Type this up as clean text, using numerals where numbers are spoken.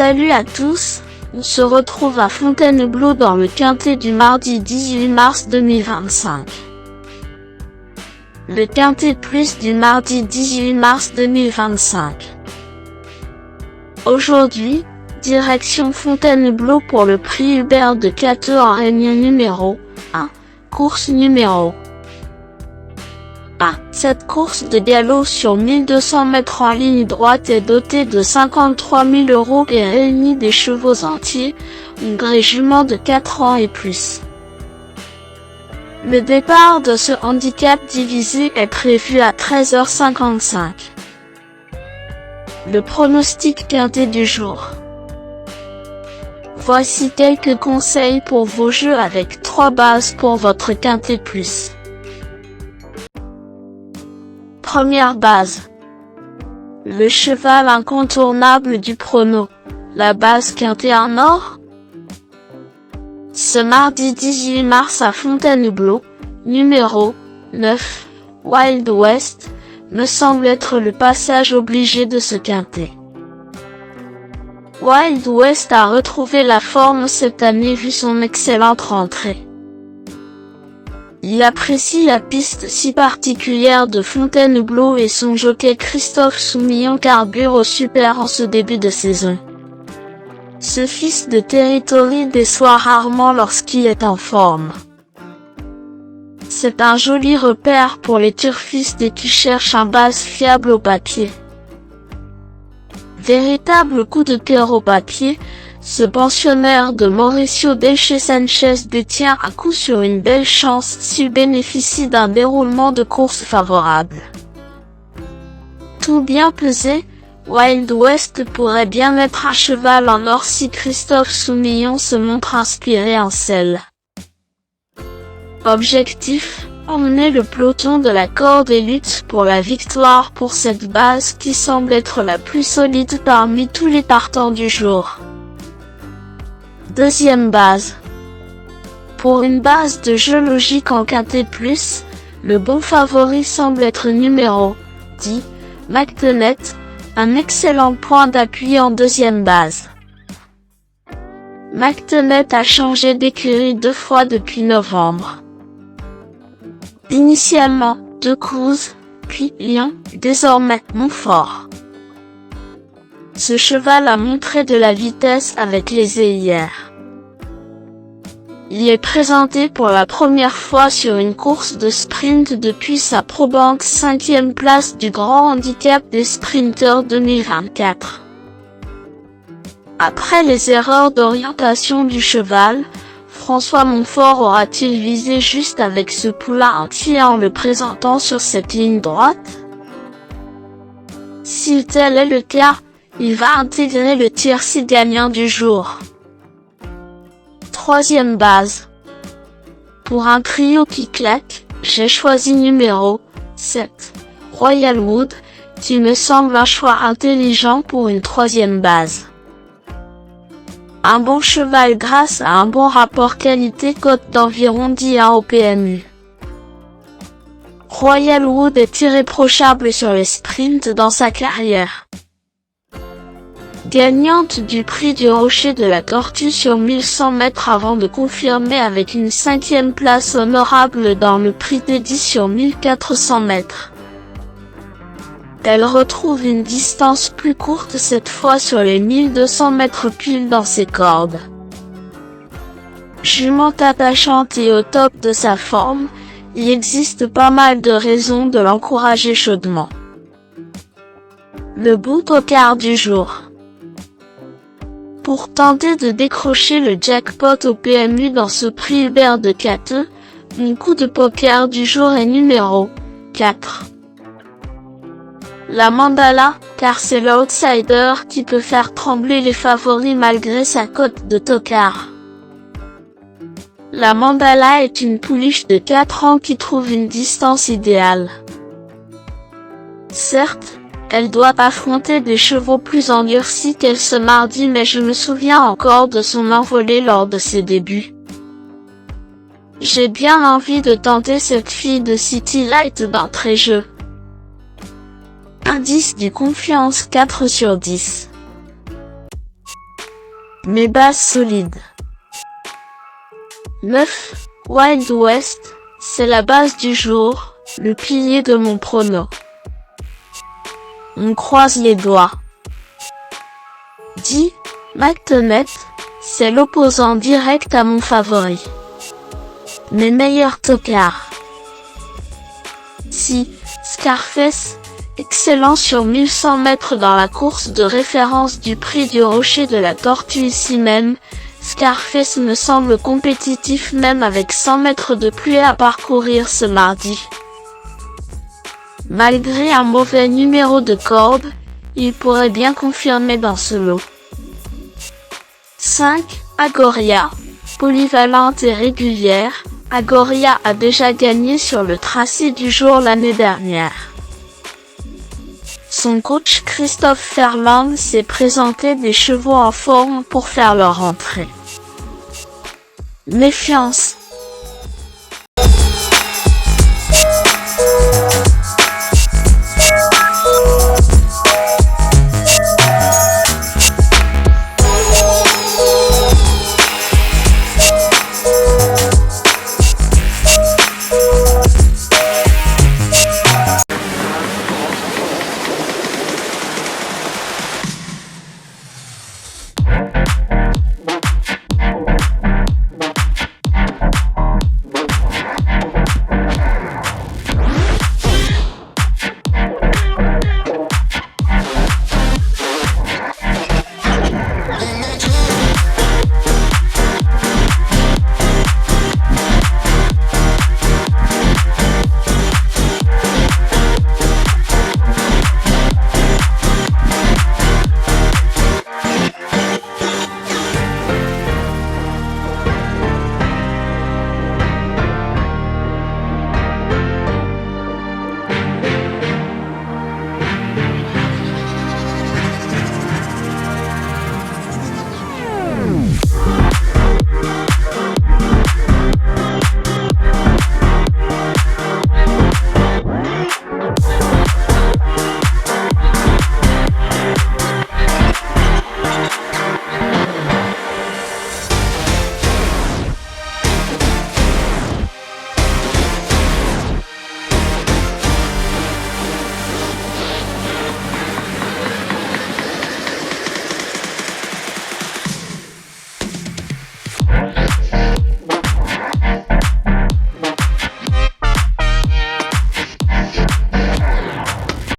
Salut à tous, on se retrouve à Fontainebleau dans le quintet du mardi 18 mars 2025. Le quintet plus du mardi 18 mars 2025. Aujourd'hui, direction Fontainebleau pour le prix Hubert de Cateux en réunion numéro 1, course numéro 1. Cette course de galop sur 1200 mètres en ligne droite est dotée de 53 000 € et réunit des chevaux entiers, une gré jument de 4 ans et plus. Le départ de ce handicap divisé est prévu à 13h55. Le pronostic quintet du jour. Voici quelques conseils pour vos jeux avec 3 bases pour votre quintet plus. Première base. Le cheval incontournable du prono, la base quintet en or. Ce mardi 18 mars à Fontainebleau, numéro 9, Wild West, me semble être le passage obligé de ce quintet. Wild West a retrouvé la forme cette année vu son excellente rentrée. Il apprécie la piste si particulière de Fontainebleau et son jockey Christophe Soumillon carbure au super en ce début de saison. Ce fils de Territory déçoit rarement lorsqu'il est en forme. C'est un joli repère pour les turfistes et qui cherchent un base fiable au papier. Véritable coup de cœur au papier, ce pensionnaire de Mauricio Delche Sanchez détient à coup sur une belle chance s'il bénéficie d'un déroulement de course favorable. Tout bien pesé, Wild West pourrait bien mettre un cheval en or si Christophe Soumillon se montre inspiré en selle. Objectif, emmener le peloton de la corde élite pour la victoire pour cette base qui semble être la plus solide parmi tous les partants du jour. Deuxième base. Pour une base de jeu logique en quintet plus, le bon favori semble être numéro 10, McTennet, un excellent point d'appui en deuxième base. McTennet a changé d'écurie 2 fois depuis novembre. Initialement, Decouze, puis Lyon, désormais Montfort. Ce cheval a montré de la vitesse avec les hier. Il est présenté pour la première fois sur une course de sprint depuis sa Probank 5e place du Grand Handicap des Sprinters 2024. Après les erreurs d'orientation du cheval, François Montfort aura-t-il visé juste avec ce poulain entier en le présentant sur cette ligne droite? Si tel est le cas, il va intégrer le tiercé gagnant du jour. Troisième base. Pour un trio qui claque, j'ai choisi numéro 7, Royal Wood, qui me semble un choix intelligent pour une troisième base. Un bon cheval grâce à un bon rapport qualité-cote d'environ 10 au PMU. Royal Wood est irréprochable sur les sprints dans sa carrière. Gagnante du prix du Rocher de la Tortue sur 1100 mètres avant de confirmer avec une 5e place honorable dans le prix d'Eddy sur 1400 mètres. Elle retrouve une distance plus courte cette fois sur les 1200 mètres pile dans ses cordes. Jument attachante et au top de sa forme, il existe pas mal de raisons de l'encourager chaudement. Le bout au quart du jour. Pour tenter de décrocher le jackpot au PMU dans ce prix Hubert de Cateux, mon coup de poker du jour est numéro 4. La Mandala, car c'est l'outsider qui peut faire trembler les favoris malgré sa cote de tocard. La Mandala est une pouliche de 4 ans qui trouve une distance idéale. Certes, elle doit affronter des chevaux plus endurcis qu'elle ce mardi mais je me souviens encore de son envolée lors de ses débuts. J'ai bien envie de tenter cette fille de City Light d'entrée-jeu. Indice du confiance 4 sur 10. Mes bases solides. 9. Wild West, c'est la base du jour, le pilier de mon prono. On croise les doigts. 10. McTonet, c'est l'opposant direct à mon favori. Mes meilleurs tocards. 6. Scarface, excellent sur 1100 mètres dans la course de référence du prix du Rocher de la Tortue ici même. Scarface me semble compétitif même avec 100 mètres de pluie à parcourir ce mardi. Malgré un mauvais numéro de corde, il pourrait bien confirmer dans ce lot. 5. Agoria, polyvalente et régulière, Agoria a déjà gagné sur le tracé du jour l'année dernière. Son coach Christophe Ferland s'est présenté des chevaux en forme pour faire leur entrée. Méfiance.